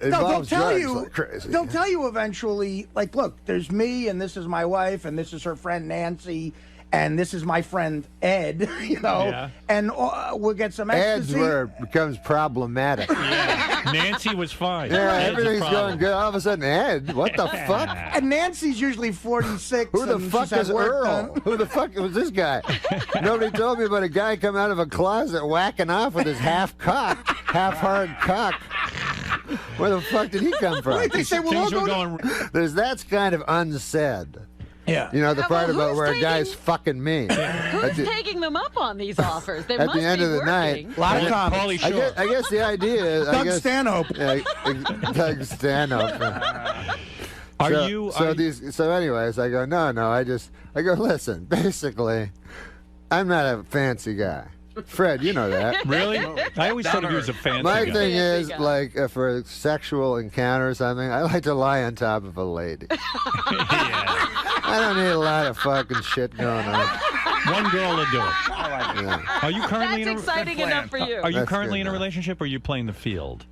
They'll tell you. Like crazy. They'll tell you eventually. Like, look, there's me, and this is my wife, and this is her friend Nancy, and this is my friend Ed. You know, and we'll get some ecstasy. Ed's where it becomes problematic. Yeah. Nancy was fine. Yeah, Ed's everything's going good. All of a sudden, Ed, what the fuck? And Nancy's usually 46. Who the fuck is Earl? Who the fuck was this guy? Nobody told me about a guy coming out of a closet whacking off with his half-cock, half-hard cock. Where the fuck did he come from? Wait, they say, well, that's kind of unsaid. Yeah. You know, the part about where a guy's fucking me. Who's taking them up on these offers? They at must the end be of the working. night. A lot of comics. I guess the idea is... Doug Stanhope. Yeah, Doug Stanhope. So anyways, I go, no, I go, listen, basically, I'm not a fancy guy. Fred, you know that. Really? I always thought of you as a fancy guy. My thing is, like, for a sexual encounter or something, I like to lie on top of a lady. I don't need a lot of fucking shit going on. One girl will do it. Yeah. Are you currently That's exciting enough for you. Are you currently in a relationship, or are you playing the field?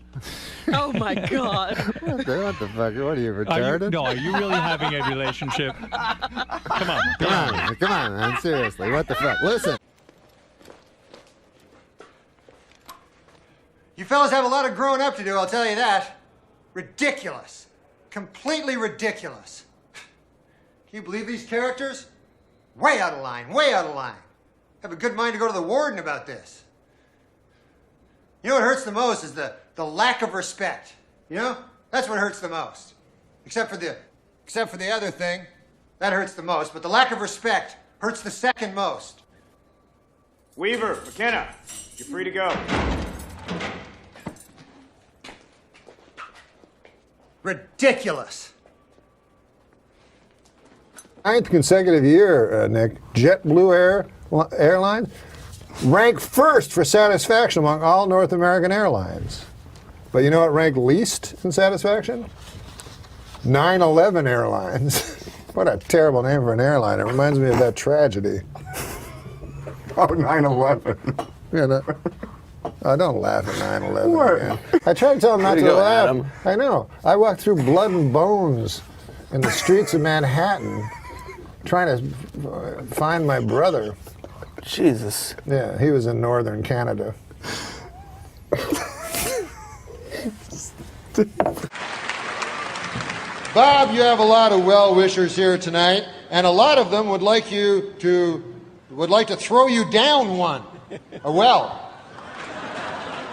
Oh my God. What the fuck? What are you, retarded? Are you really having a relationship? Come on, man. Seriously, what the fuck? Listen. You fellas have a lot of growing up to do, I'll tell you that. Ridiculous. Completely ridiculous. Can you believe these characters? Way out of line, way out of line. Have a good mind to go to the warden about this. You know what hurts the most is the lack of respect. You know? That's what hurts the most. Except for the other thing. That hurts the most, but the lack of respect hurts the second most. Weaver, McKenna, you're free to go. Ridiculous. 9th consecutive year, Nick, JetBlue Airlines ranked first for satisfaction among all North American airlines. But you know what ranked least in satisfaction? 9/11 Airlines. What a terrible name for an airline. It reminds me of that tragedy. Oh, 9/11. Yeah, don't laugh at 9/11 again. I tried to tell him not to laugh. Adam. I know. I walked through blood and bones in the streets of Manhattan trying to find my brother. Jesus. Yeah, he was in northern Canada. Bob, you have a lot of well-wishers here tonight, and a lot of them would like to throw you down one, a well.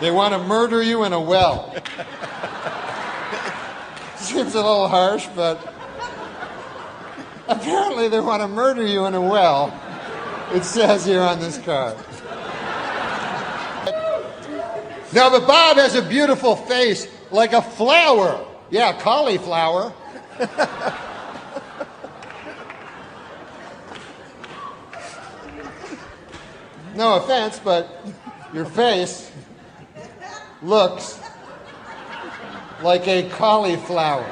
They want to murder you in a well. Seems a little harsh, but apparently they want to murder you in a well. It says here on this card. No, but Bob has a beautiful face, like a flower. Yeah, cauliflower. No offense, but your face looks like a cauliflower.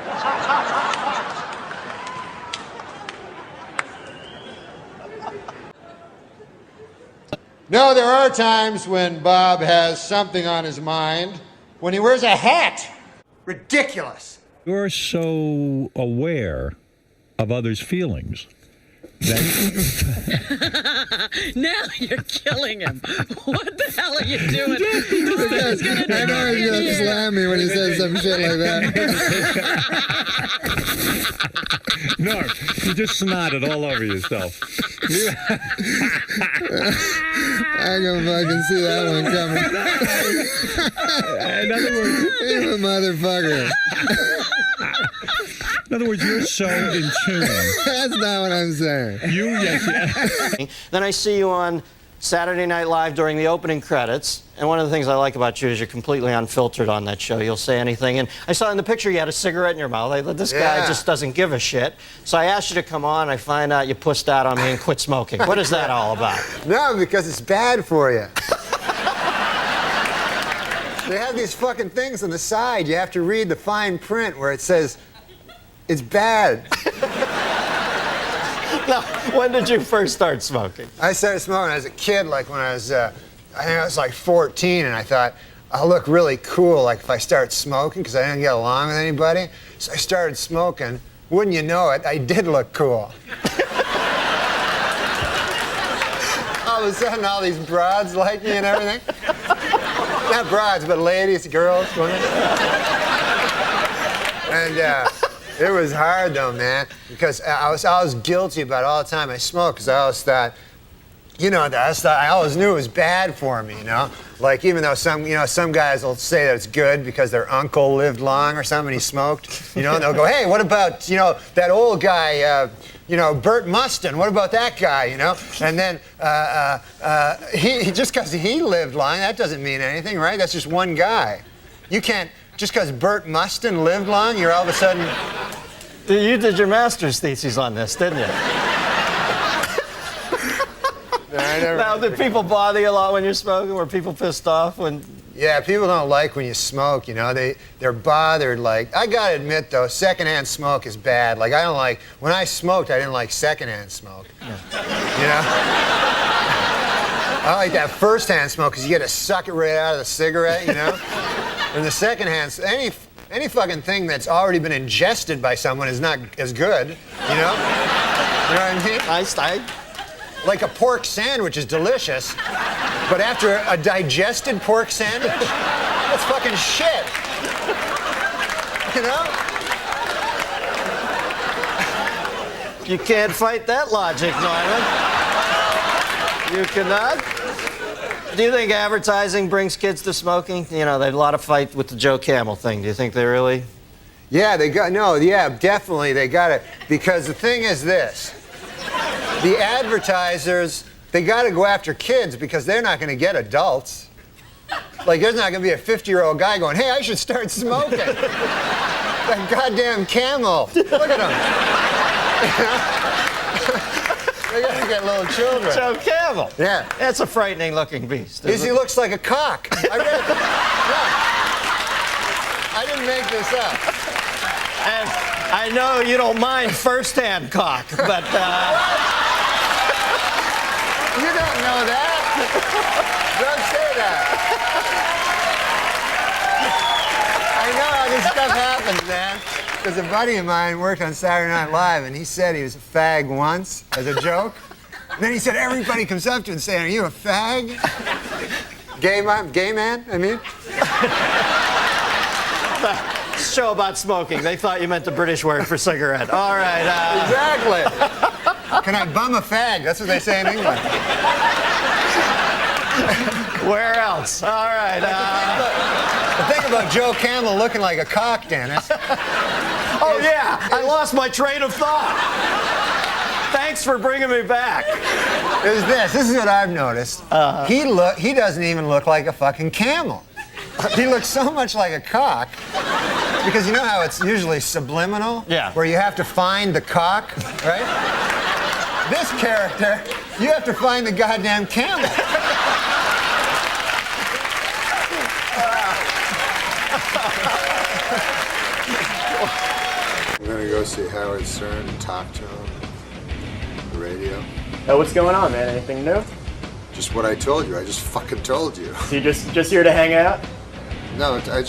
No, there are times when Bob has something on his mind. When he wears a hat. Ridiculous. You're so aware of others' feelings. Now you're killing him. What the hell are you doing? I know he's going to slam me when he says some shit like that. No, you just snotted all over yourself. I can fucking see that one coming. In other words, you're a motherfucker. In other words, you're so in tune. That's not what I'm saying. Yes. Then I see you on Saturday Night Live during the opening credits, and one of the things I like about you is you're completely unfiltered on that show. You'll say anything, and I saw in the picture you had a cigarette in your mouth. I thought, this guy just doesn't give a shit. So I asked you to come on. I find out you pussed out on me and quit smoking. What is that all about? No, because it's bad for you. They have these fucking things on the side. You have to read the fine print where it says, it's bad. Now, when did you first start smoking? I started smoking as a kid, like when I was, I think I was like 14, and I thought, I'll look really cool, like if I start smoking, because I didn't get along with anybody. So I started smoking. Wouldn't you know it, I did look cool. All of a sudden, all these broads like me and everything. Not broads, but ladies, girls, women. And it was hard though, man, because I was guilty about it all the time I smoked, because I always thought, I always knew it was bad for me, Like, even though some guys will say that it's good because their uncle lived long or something, he smoked, and they'll go, hey, what about, that old guy, Bert Mustin, what about that guy, And then he just because he lived long, that doesn't mean anything, right? That's just one guy. You can't, just because Bert Mustin lived long, you're all of a sudden... You did your master's thesis on this, didn't you? Now, did people bother you a lot when you're smoking? Were people pissed off when... Yeah, people don't like when you smoke, they're bothered. Like, I gotta admit though, secondhand smoke is bad. Like, I don't like, when I smoked, I didn't like secondhand smoke. Yeah. I like that first-hand smoke because you get to suck it right out of the cigarette, And the secondhand, any fucking thing that's already been ingested by someone is not as good, You know what I mean? Like a pork sandwich is delicious, but after a digested pork sandwich, that's fucking shit. You can't fight that logic, Norman. You cannot. Do you think advertising brings kids to smoking? There's a lot of fight with the Joe Camel thing. Do you think they really? Yeah, definitely they got it. Because the thing is this. The advertisers, they got to go after kids because they're not going to get adults. Like, there's not going to be a 50-year-old guy going, hey, I should start smoking. That goddamn Camel. Look at him. They got to get little children. Joe Camel. Yeah. That's a frightening-looking beast. He looks like a cock. I didn't make this up. And I know you don't mind first-hand cock, but... You don't know that. Don't say that. I know how this stuff happens, man. Because a buddy of mine worked on Saturday Night Live, and he said he was a fag once, as a joke. And then he said everybody comes up to him and saying, are you a fag? Gay man, I mean? Show about smoking. They thought you meant the British word for cigarette. All right. Exactly. Can I bum a fag? That's what they say in England. Where else? All right. The thing about Joe Camel looking like a cock, Dennis. I lost my train of thought. Thanks for bringing me back. This is what I've noticed. He doesn't even look like a fucking camel. He looks so much like a cock. Because you know how it's usually subliminal? Yeah. Where you have to find the cock, right? This character, you have to find the goddamn camel. I'm gonna go see Howard Stern and talk to him on the radio. What's going on, man? Anything new? Just what I told you. I just fucking told you. So you just here to hang out? No, I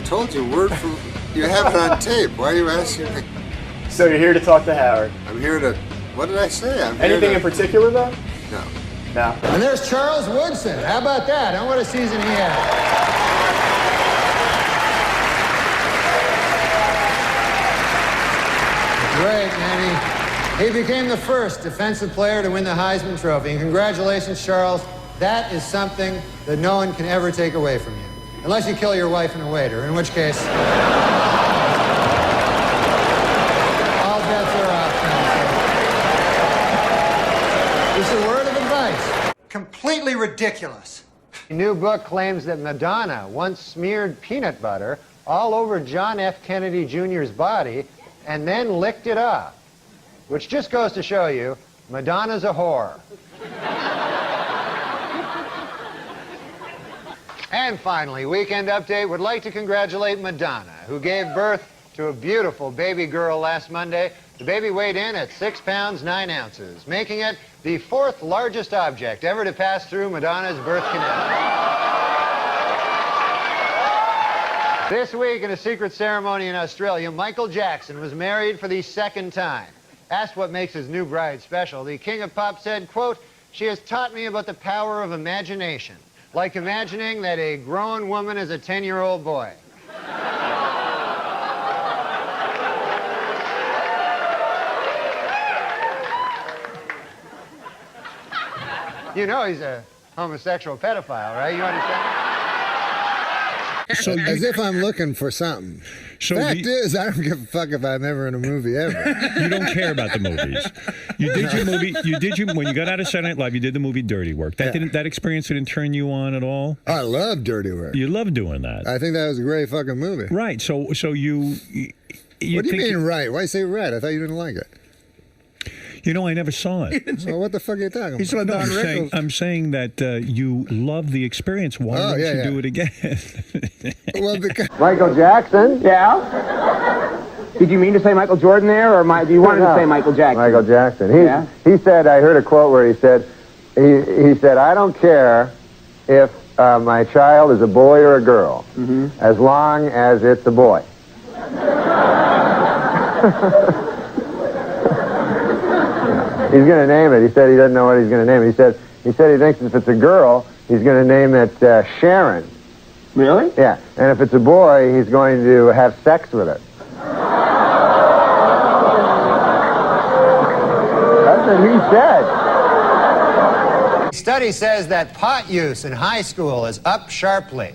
told you word for. You have it on tape. Why are you asking me? So you're here to talk to Howard? I'm here to. What did I say? Anything in particular, though? No. No. And there's Charles Woodson. How about that? Huh? What a season he had. Great, man. He became the first defensive player to win the Heisman Trophy. And congratulations, Charles. That is something that no one can ever take away from you. Unless you kill your wife and a waiter, in which case... all bets are off. Just a word of advice. Completely ridiculous. A new book claims that Madonna once smeared peanut butter all over John F. Kennedy Jr.'s body and then licked it off. Which just goes to show you, Madonna's a whore. And finally, Weekend Update would like to congratulate Madonna, who gave birth to a beautiful baby girl last Monday. The baby weighed in at 6 pounds, 9 ounces, making it the 4th largest object ever to pass through Madonna's birth canal. This week in a secret ceremony in Australia, Michael Jackson was married for the second time. Asked what makes his new bride special, the King of Pop said, quote, "She has taught me about the power of imagination, like imagining that a grown woman is a 10-year-old boy." You know he's a homosexual pedophile, right? You understand? So as if I'm looking for something. So Fact is, I don't give a fuck if I'm ever in a movie ever. You don't care about the movies. You did your movie. When you got out of Saturday Night Live. You did the movie Dirty Work. That experience didn't turn you on at all. I love Dirty Work. You love doing that. I think that was a great fucking movie. Right. So you. What do you mean right? Why say right? I thought you didn't like it. You know, I never saw it. Well, what the fuck are you talking about? He saw Don Rickles. I'm saying that you love the experience. Why don't you do it again? Well, because Michael Jackson? Yeah? Did you mean to say Michael Jordan there, or do you want to say Michael Jackson? Michael Jackson. He said, I heard a quote where he said, I don't care if my child is a boy or a girl, as long as it's a boy. He's going to name it. He said he doesn't know what he's going to name it. He said he thinks if it's a girl, he's going to name it Sharon. Really? Yeah. And if it's a boy, he's going to have sex with it. That's what he said. Study says that pot use in high school is up sharply.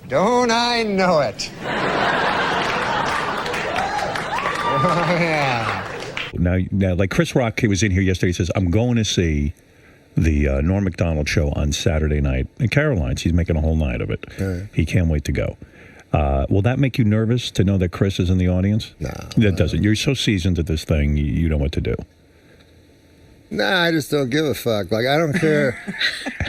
Don't I know it? Oh, yeah. Now, like Chris Rock, he was in here yesterday. He says, "I'm going to see the Norm Macdonald show on Saturday night at Caroline's. He's making a whole night of it. He can't wait to go." Will that make you nervous to know that Chris is in the audience? No. That doesn't. You're so seasoned at this thing, you know what to do. Nah, I just don't give a fuck. Like, I don't care.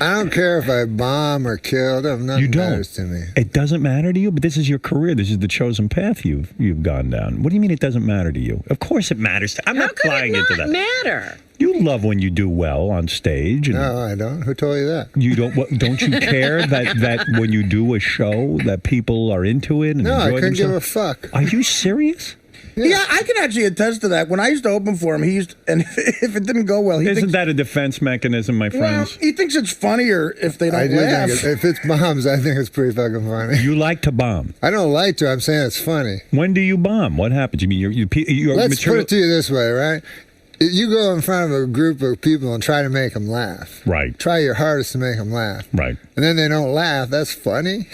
I don't care if I bomb or kill. Nothing matters to me. It doesn't matter to you, but this is your career. This is the chosen path you've gone down. What do you mean it doesn't matter to you? Of course it matters. I'm not flying into that. How could it not matter? You love when you do well on stage. And no, I don't. Who told you that? You don't. Don't you care that when you do a show that people are into it and no, enjoy I couldn't themselves? give a fuck. Are you serious? Yeah, I can actually attest to that. When I used to open for him, and if it didn't go well, Isn't that a defense mechanism, my friends? Well, he thinks it's funnier if they don't laugh. If it's bombs, I think it's pretty fucking funny. You like to bomb? I don't like to. I'm saying it's funny. When do you bomb? What happens? You mean your Let's material? put it to you this way, right? You go in front of a group of people and try to make them laugh. Right. Try your hardest to make them laugh. Right. And then they don't laugh. That's funny.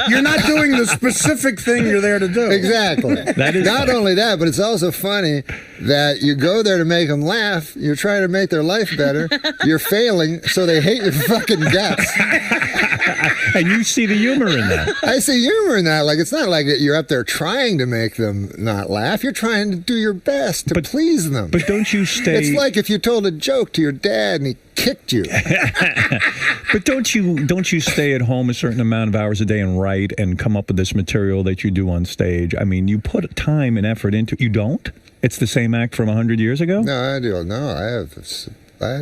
You're not doing the specific thing you're there to do. Exactly. That is not only that, but it's also funny that you go there to make them laugh. You're trying to make their life better. You're failing, so they hate your fucking guts. And you see the humor in that. I see humor in that. Like, it's not like you're up there trying to make them not laugh. You're trying to do your best to please them. But don't you stay... It's like if you told a joke to your dad and he kicked you. But don't you stay at home a certain amount of hours a day and write and come up with this material that you do on stage? I mean, you put time and effort into it. You don't? It's the same act from 100 years ago? No, I do. No, I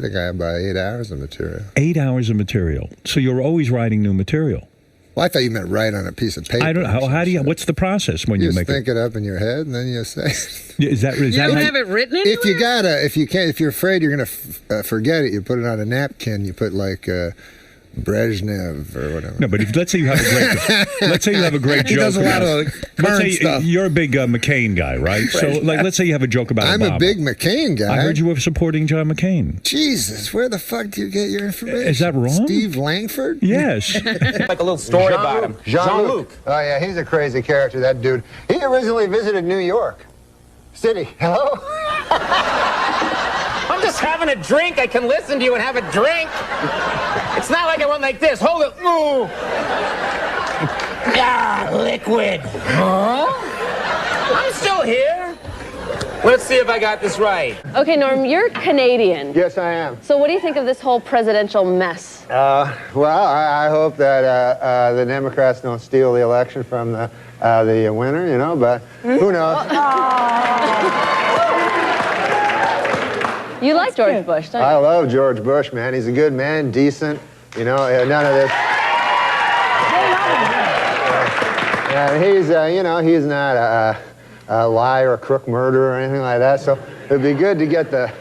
think I have about 8 hours of material. 8 hours of material. So you're always writing new material. Well, I thought you meant write on a piece of paper. I don't know. How do you? What's the process when you make it? You just think it up in your head and then you say. Is that you don't have it written anywhere? If you're afraid you're gonna forget it, you put it on a napkin. You put like Brezhnev or whatever. No, but let's say you have a great joke. He does a lot of current stuff. You're a big McCain guy, right? So, let's say you have a joke about Obama. I'm a big McCain guy. I heard you were supporting John McCain. Jesus, where the fuck do you get your information? Is that wrong? Steve Langford? Yes. Like a little story about him. Jean-Luc. Oh, yeah, he's a crazy character, that dude. He originally visited New York City. Hello? I'm just having a drink. I can listen to you and have a drink. It's not like I went like this. Hold it. Ooh. Ah, liquid. Huh? I'm still here. Let's see if I got this right. Okay, Norm, you're Canadian. Yes, I am. So what do you think of this whole presidential mess? Well, I hope that the Democrats don't steal the election from the winner, you know, but who knows? You like George Bush, don't you? I love George Bush, man. He's a good man, decent, you know, none of this. He's, he's not a liar, a crook, murderer, or anything like that. So it'd be good to get the.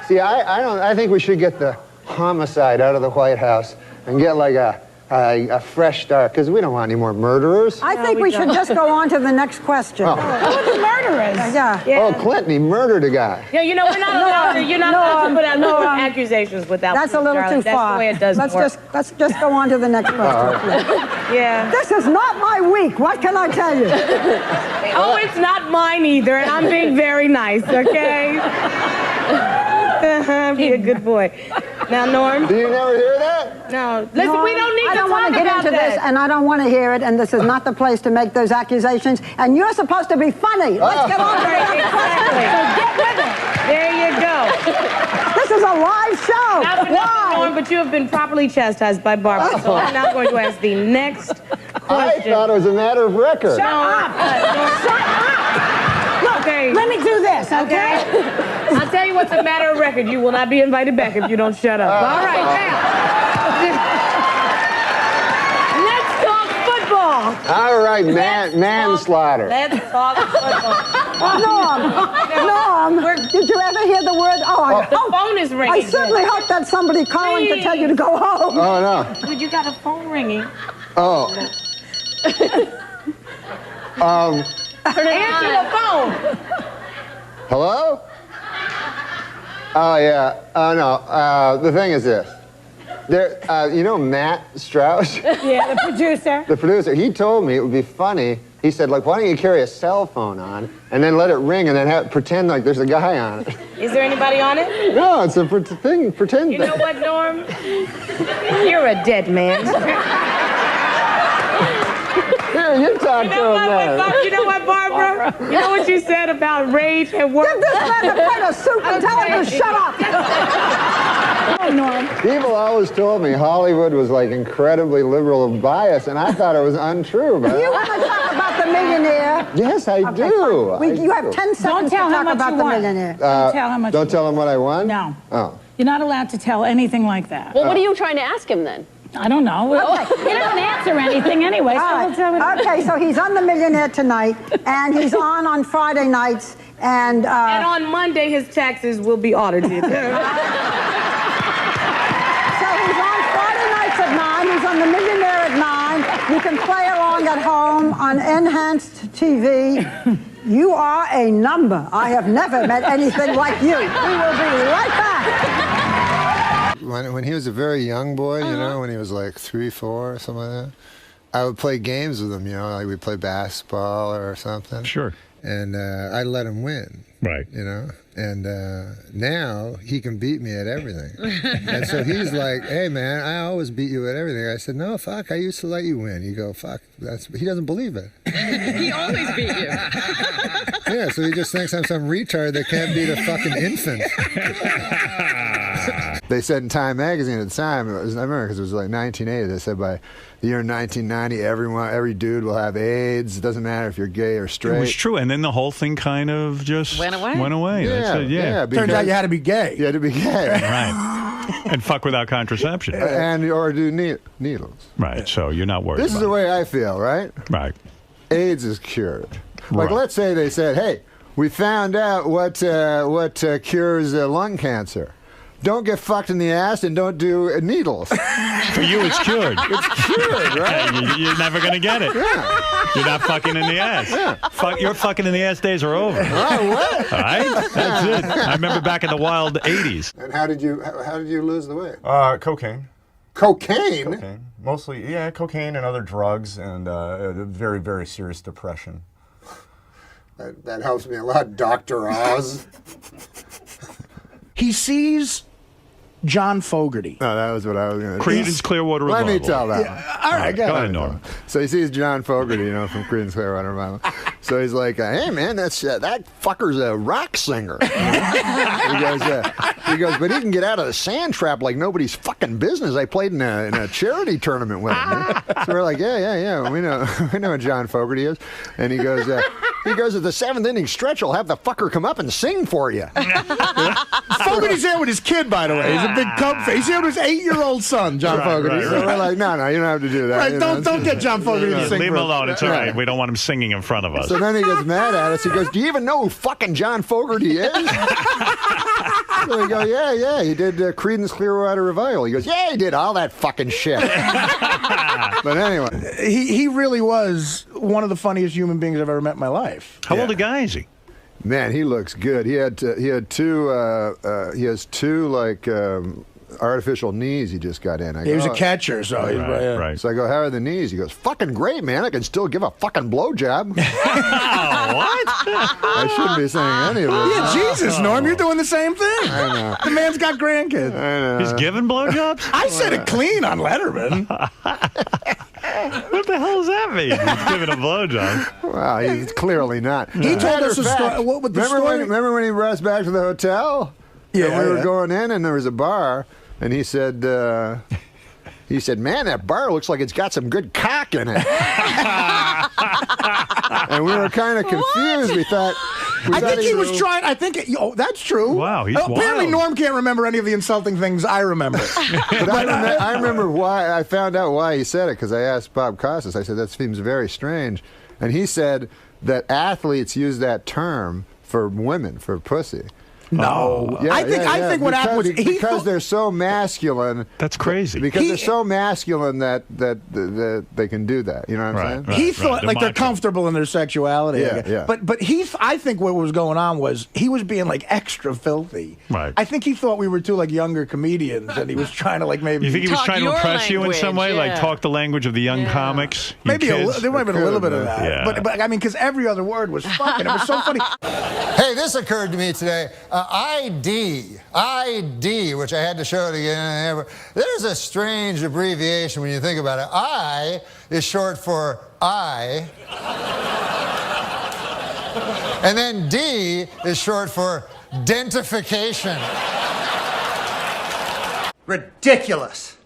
See, I think we should get the homicide out of the White House and get like a fresh start, because we don't want any more murderers. I think we should just go on to the next question. Who are the murderers? Yeah. Oh, Clinton, he murdered a guy. Yeah, we're not allowed to. You're not allowed to put out no accusations without. That's a little too far. That's the way it doesn't work. Let's just go on to the next question. Yeah. This is not my week. What can I tell you? Oh, it's not mine either, and I'm being very nice, okay? Be a good boy. Now, Norm. Do you never hear that? No. Listen, No, we don't need I to don't want talk to get about into that. this, and I don't want to hear it, and this is not the place to make those accusations, and you're supposed to be funny. Let's get on to the next question. So get with it. There you go. This is a live show. Not for nothing, Norm, but you have been properly chastised by Barbara, so I'm not going to ask the next question. I thought it was a matter of record. Shut up. Shut up. Look, Okay. let me do this, okay? I'll tell you what's a matter of record. You will not be invited back if you don't shut up. All right, now. Let's talk football. All right, manslaughter. Let's talk football. Norm, did you ever hear the word? The phone is ringing. I certainly hope that's somebody calling to tell you to go home. Oh, no. Dude, you got a phone ringing. Oh. Answer the phone. Hello? Oh, yeah. Oh, no. The thing is this. You know Matt Strauss? Yeah, the producer. The producer. He told me it would be funny. He said, like, why don't you carry a cell phone on and then let it ring and then pretend like there's a guy on it? Is there anybody on it? No, it's a thing. Pretend. You know what, Norm? You're a dead man. Here, you talk to him now. You know what, Barbara? You know what you said about rage at work? Give this man a plate of soup and tell him to shut up. Oh, Norm. People always told me Hollywood was like incredibly liberal and biased, and I thought it was untrue. But You want to talk about the millionaire? yes, I do. You have 10 seconds to tell how talk much about you the want. millionaire. Don't tell how much. Don't tell him what I won? No. Oh. You're not allowed to tell anything like that. Well, what are you trying to ask him then? I don't know. Okay. He doesn't answer anything anyway. So All we'll tell him. right. Okay, so he's on The Millionaire tonight, and he's on Friday nights, and And on Monday, his taxes will be audited. so he's on Friday nights at 9. He's on The Millionaire at 9. You can play along at home on Enhanced TV. You are a number. I have never met anything like you. We will be right back. When he was a very young boy, when he was like 3, 4, or something like that, I would play games with him, like we'd play basketball or something. Sure. And I'd let him win. Right. And now he can beat me at everything. And so he's like, hey, man, I always beat you at everything. I said, no, fuck, I used to let you win. You go, fuck, he doesn't believe it. He always beat you. Yeah, so he just thinks I'm some retard that can't beat a fucking infant. They said in Time magazine at the time, I remember because it was like 1980, they said by the year 1990, every dude will have AIDS. It doesn't matter if you're gay or straight. It was true, and then the whole thing kind of just Went away. That's it, yeah. Turns out you had to be gay. You had to be gay. Right. And fuck without contraception. Or do needles. Right, so you're not worried This is about the way I feel, right? Right. AIDS is cured. Like, Right. let's say they said, hey, we found out what cures lung cancer. Don't get fucked in the ass and don't do needles. For you, it's cured. It's cured, right? You're never going to get it. Yeah. You're not fucking in the ass. Yeah. Your fucking in the ass days are over. Oh, what? All right? That's it. I remember back in the wild 80s. And how did you lose the weight? Cocaine. Cocaine? Cocaine. Mostly, yeah, cocaine and other drugs and a very, very serious depression. That helps me a lot, Dr. Oz. He sees John Fogerty. No, that was what I was going to Creedence Clearwater Let me Revival. tell that Yeah, one. all right, Go ahead, Norm. So he sees John Fogerty, from Creedence Clearwater Revival. So he's like, "Hey man, that fucker's a rock singer." He goes, "But he can get out of the sand trap like nobody's fucking business." I played in a charity tournament with him. So we're like, "Yeah, we know what John Fogerty is." And he goes, He goes, at the 7th inning stretch, I'll have the fucker come up and sing for you. Fogarty's there with his kid, by the way. He's a big Cub fan. He's here with his 8-year-old son, John Fogarty. So we're like, no, you don't have to do that. Right, don't get John Fogarty to sing. Leave him alone. It's all right. We don't want him singing in front of us. So then he gets mad at us. He goes, do you even know who fucking John Fogarty is? So we go, yeah. He did Creedence Clearwater Revival. He goes, yeah, he did all that fucking shit. But anyway. He really was one of the funniest human beings I've ever met in my life. How old a guy is he? Man, he looks good. He has two like artificial knees he just got in. He was a catcher, so he's right. So I go, how are the knees? He goes, fucking great, man. I can still give a fucking blowjob. What? I shouldn't be saying any of this. Yeah, Jesus, Norm, you're doing the same thing. I know. The man's got grandkids. I know. He's giving blowjobs? I said it clean on Letterman. What the hell does that mean? He's giving a blowjob. Well, he's clearly not. He told us a story. What with the story? Remember when he brought us back to the hotel? Yeah, and we were going in, and there was a bar, and he said, man, that bar looks like it's got some good cock in it. And we were kind of confused. We thought. I think he was trying. That's true. Wow, he's apparently wild. Norm can't remember any of the insulting things I remember. But I remember why. I found out why he said it because I asked Bob Costas. I said that seems very strange, and he said that athletes use that term for women, for pussy. No, I think what happened was because they're so masculine. That's crazy. Because they're so masculine that they can do that. You know what I'm saying? He thought like they're comfortable in their sexuality. Yeah. But I think what was going on was he was being like extra filthy. Right. I think he thought we were two like younger comedians, and he was trying to like maybe. You think he was trying to impress you in some way, yeah. like talk the language of the young comics? Maybe there might have been a little bit of that. Yeah. But I mean, because every other word was fucking. It was so funny. Hey, this occurred to me today. ID, which I had to show it again. There's a strange abbreviation when you think about it. I is short for I. And then D is short for dentification. Ridiculous.